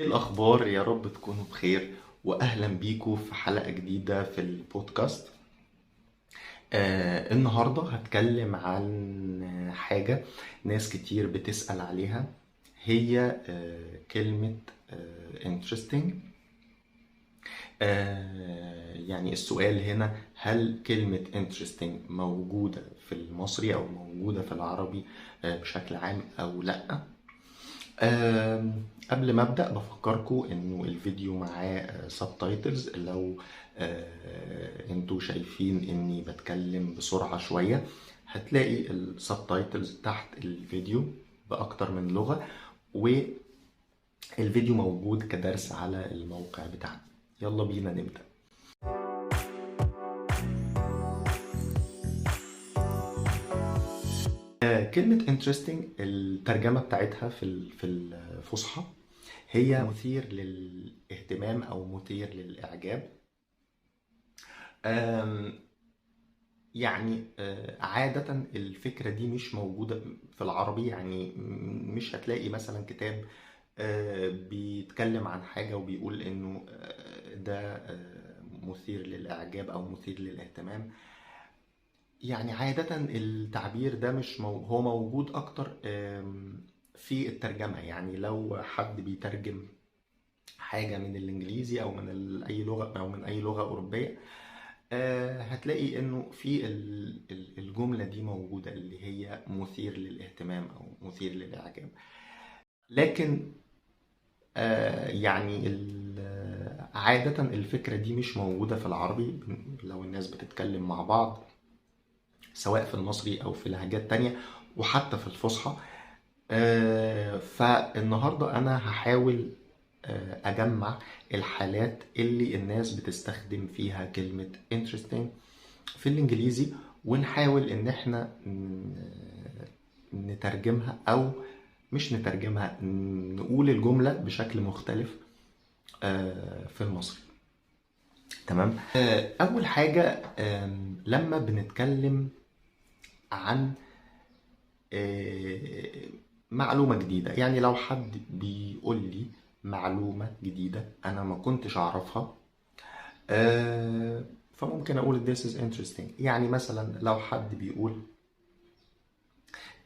ايه الاخبار؟ يا رب تكونوا بخير واهلا بيكم في حلقة جديدة في البودكاست. النهاردة هتكلم عن حاجة ناس كتير بتسأل عليها. هي كلمة interesting. يعني السؤال هنا، هل كلمة interesting موجودة في المصري او موجودة في العربي بشكل عام او لأ؟ قبل ما ابدا بفكركم انه الفيديو معاه سبتايتلز. لو انتوا شايفين اني بتكلم بسرعه شويه، هتلاقي السبتايتلز تحت الفيديو باكتر من لغه، والفيديو موجود كدرس على الموقع بتاعنا. يلا بينا نبدا. كلمة interesting الترجمة بتاعتها في الفصحى هي مثير للاهتمام أو مثير للإعجاب. آم، يعني عادة الفكرة دي مش موجودة في العربي. يعني مش هتلاقي مثلا كتاب بيتكلم عن حاجة وبيقول إنه ده مثير للإعجاب أو مثير للاهتمام. يعني عادة التعبير ده مش هو موجود أكتر في الترجمة. يعني لو حد بيترجم حاجة من الإنجليزي أو من أي لغة أو من أي لغة أوروبية، هتلاقي إنه في الجملة دي موجودة، اللي هي مثير للاهتمام أو مثير للإعجاب. لكن يعني عادة الفكرة دي مش موجودة في العربي. لو الناس بتتكلم مع بعض سواء في المصري أو في لهجات تانية وحتى في الفصحى. فالنهاردة أنا هحاول أجمع الحالات اللي الناس بتستخدم فيها كلمة interesting في الإنجليزي، ونحاول إن إحنا نترجمها أو مش نترجمها، نقول الجملة بشكل مختلف في المصري. تمام. أول حاجة، لما بنتكلم عن معلومة جديدة، يعني لو حد بيقول لي معلومة جديدة أنا ما كنتش أعرفها، فممكن أقول this is interesting. يعني مثلا لو حد بيقول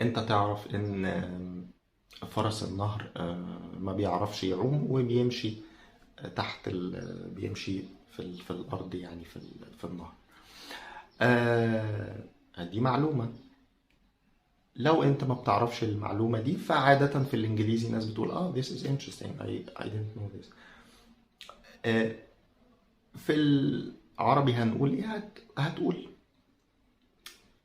أنت تعرف إن فرس النهر ما بيعرفش يعوم وبيمشي تحت بيمشي في الأرض، يعني في النهر. دي معلومة. لو انت ما بتعرفش المعلومة دي، فعادة في الانجليزي الناس بتقول this is interesting, I didn't know this. آه، في العربي هنقول ايه؟ هتقول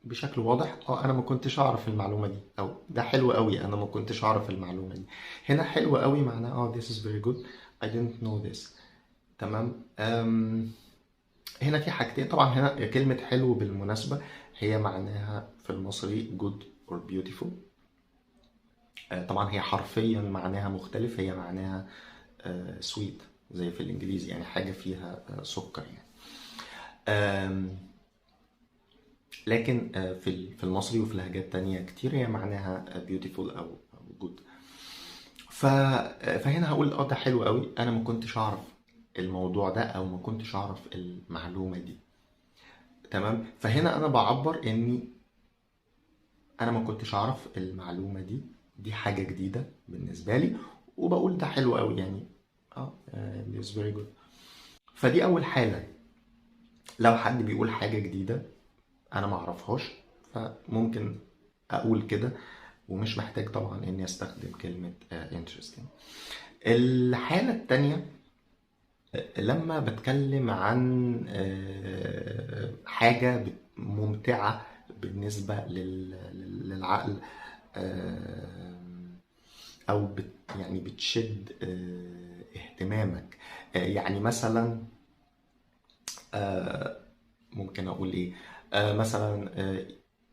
بشكل واضح انا ما كنتش اعرف المعلومة دي، او ده حلو قوي انا ما كنتش اعرف المعلومة دي. هنا حلو قوي معناه this is very good, I didn't know this. تمام. هنا في حاجتين. طبعا هنا كلمة حلو بالمناسبة هي معناها في المصري good or beautiful. طبعا هي حرفيا معناها مختلف. هي معناها سويت زي في الانجليزي، يعني حاجة فيها سكر يعني. لكن في المصري وفي لهجات تانية كتير هي معناها beautiful او good. فهنا هقول ده حلو قوي، انا ما كنتش اعرف الموضوع ده او ما كنتش اعرف المعلومة دي. تمام. فهنا انا بعبر اني انا ما كنتش اعرف المعلومة دي حاجة جديدة بالنسبة لي، وبقول ده حلو قوي يعني. it's very good. فدي اول حالة. لو حد بيقول حاجة جديدة انا ما اعرفهاش، فممكن اقول كده ومش محتاج طبعا اني استخدم كلمة interesting. الحالة التانية، لما بتكلم عن حاجة ممتعة بالنسبة للعقل، او يعني بتشد اهتمامك. يعني مثلا ممكن اقول ايه؟ مثلا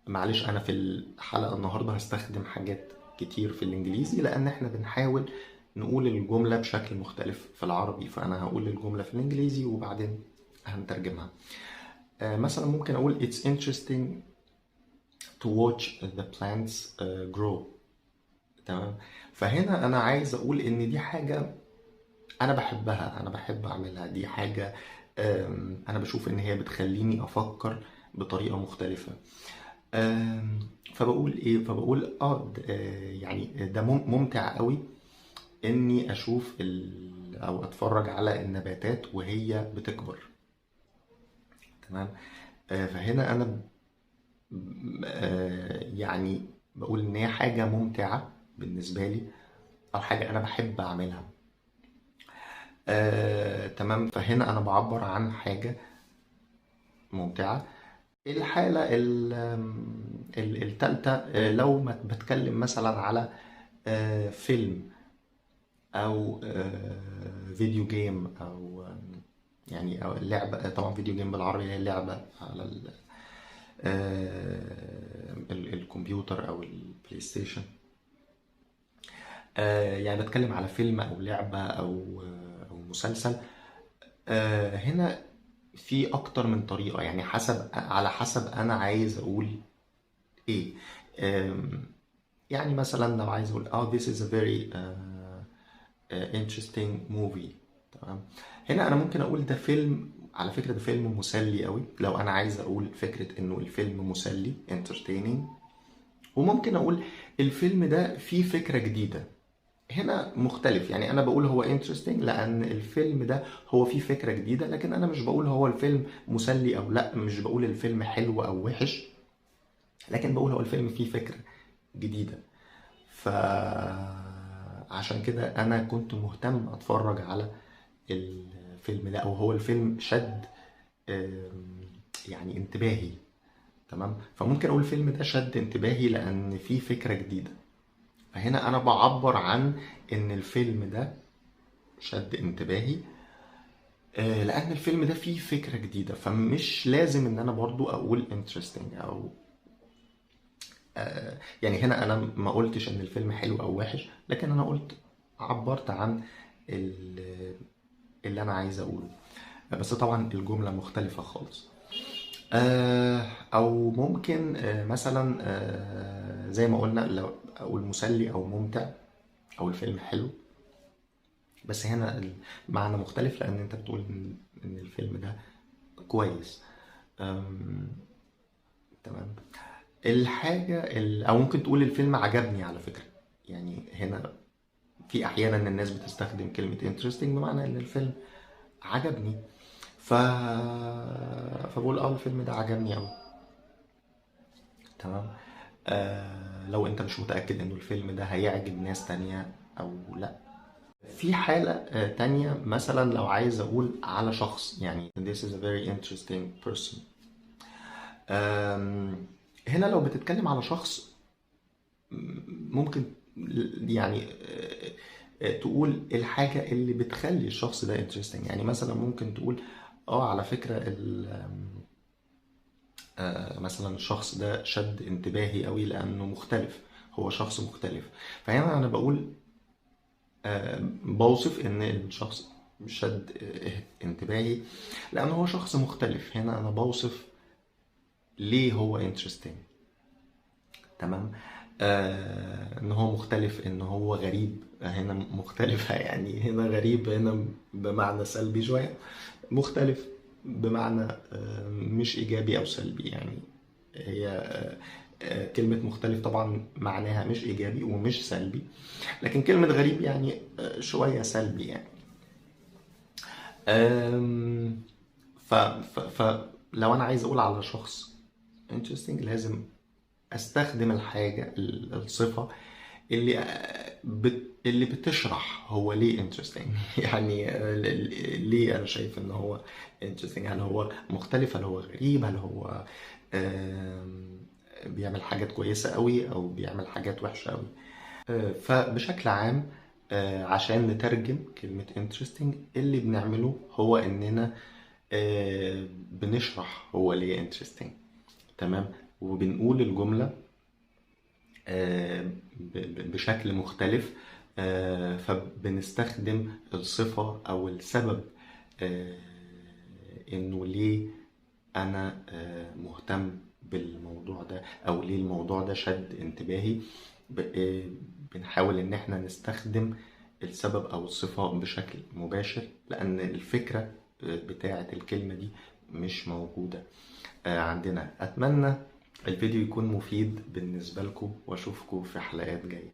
معلش انا في الحلقة النهاردة هستخدم حاجات كتير في الانجليزي لان احنا بنحاول نقول الجملة بشكل مختلف في العربي، فانا هقول الجملة في الانجليزي وبعدين هنترجمها. مثلا ممكن اقول it's interesting to watch the plants grow. تمام. فهنا انا عايز اقول ان دي حاجة انا بحبها، انا بحب اعملها. دي حاجة انا بشوف ان هي بتخليني افكر بطريقة مختلفة. فبقول ايه، فبقول يعني ده ممتع قوي اني اشوف او اتفرج على النباتات وهي بتكبر. تمام. فهنا انا يعني بقول ان هي حاجة ممتعة بالنسبة لي، او حاجة انا بحب اعملها. تمام. فهنا انا بعبر عن حاجة ممتعة. الحالة التالتة، لو ما بتكلم مثلا على فيلم او فيديو جيم، او يعني او لعبة. طبعا فيديو جيم بالعربي هي لعبة على الكمبيوتر او البلاي ستيشن. يعني بتكلم على فيلم او لعبة او مسلسل. هنا في اكتر من طريقة، يعني على حسب انا عايز اقول ايه. يعني مثلا لو عايز اقول this is a very interesting movie. تمام. هنا انا ممكن اقول ده فيلم، على فكرة ده فيلم مسلي قوي، لو انا عايز اقول فكرة انه الفيلم مسلي entertaining. وممكن اقول الفيلم ده فيه فكرة جديدة. هنا مختلف، يعني انا بقول هو interesting لان الفيلم ده هو فيه فكرة جديدة، لكن انا مش بقول هو الفيلم مسلي او لا، مش بقول الفيلم حلو او وحش، لكن بقول هو الفيلم فيه فكرة جديدة. فعشان كده انا كنت مهتم اتفرج على الفيلم ده، او هو الفيلم شد يعني انتباهي. تمام. فممكن اقول الفيلم ده شد انتباهي لان فيه فكرة جديدة. فهنا انا بعبر عن ان الفيلم ده شد انتباهي لان الفيلم ده فيه فكرة جديدة. فمش لازم ان انا برضو اقول interesting او يعني هنا انا ما قلتش ان الفيلم حلو او وحش، لكن انا قلت عبرت عن اللي انا عايز اقوله. بس طبعا الجملة مختلفة خالص. او ممكن مثلا زي ما قلنا، لو اقول مسلي او ممتع او الفيلم حلو، بس هنا المعنى مختلف لان انت بتقول إن الفيلم ده كويس. آم، تمام. الحاجة او ممكن تقول الفيلم عجبني على فكرة. يعني هنا في احيانا ان الناس بتستخدم كلمة interesting بمعنى ان الفيلم عجبني. ف... فبقول الفيلم ده عجبني أوي. تمام. لو انت مش متأكد انه الفيلم ده هيعجب ناس تانية او لا. في حالة تانية، مثلا لو عايز اقول على شخص، يعني this is a very interesting person. هنا لو بتتكلم على شخص ممكن يعني تقول الحاجة اللي بتخلي الشخص ده interesting. يعني مثلا ممكن تقول على فكرة مثلا الشخص ده شد انتباهي قوي لانه مختلف، هو شخص مختلف. فهنا انا بقول بوصف ان الشخص شد انتباهي لانه هو شخص مختلف. هنا انا بوصف ليه هو interesting. تمام. ان هو مختلف، ان هو غريب. هنا مختلفة يعني هنا غريب هنا بمعنى سلبي شوية، مختلف بمعنى مش ايجابي او سلبي. يعني هي كلمة مختلف طبعا معناها مش ايجابي ومش سلبي، لكن كلمة غريب يعني شوية سلبي يعني. آم، فلو انا عايز اقول على شخص interesting لازم استخدم الحاجة الصفة اللي بتشرح هو ليه interesting. يعني ليه انا شايف ان هو interesting. هل هو مختلف، هل هو غريب، هل هو بيعمل حاجات كويسة قوي او بيعمل حاجات وحشة قوي. فبشكل عام عشان نترجم كلمة interesting، اللي بنعمله هو اننا بنشرح هو ليه interesting. تمام. وبنقول الجملة بشكل مختلف. فبنستخدم الصفة أو السبب آه، إنه ليه أنا مهتم بالموضوع ده، أو ليه الموضوع ده شد انتباهي. بنحاول إن إحنا نستخدم السبب أو الصفة بشكل مباشر، لأن الفكرة بتاعة الكلمة دي مش موجودة عندنا. أتمنى الفيديو يكون مفيد بالنسبة لكم، وأشوفكم في حلقات جاية.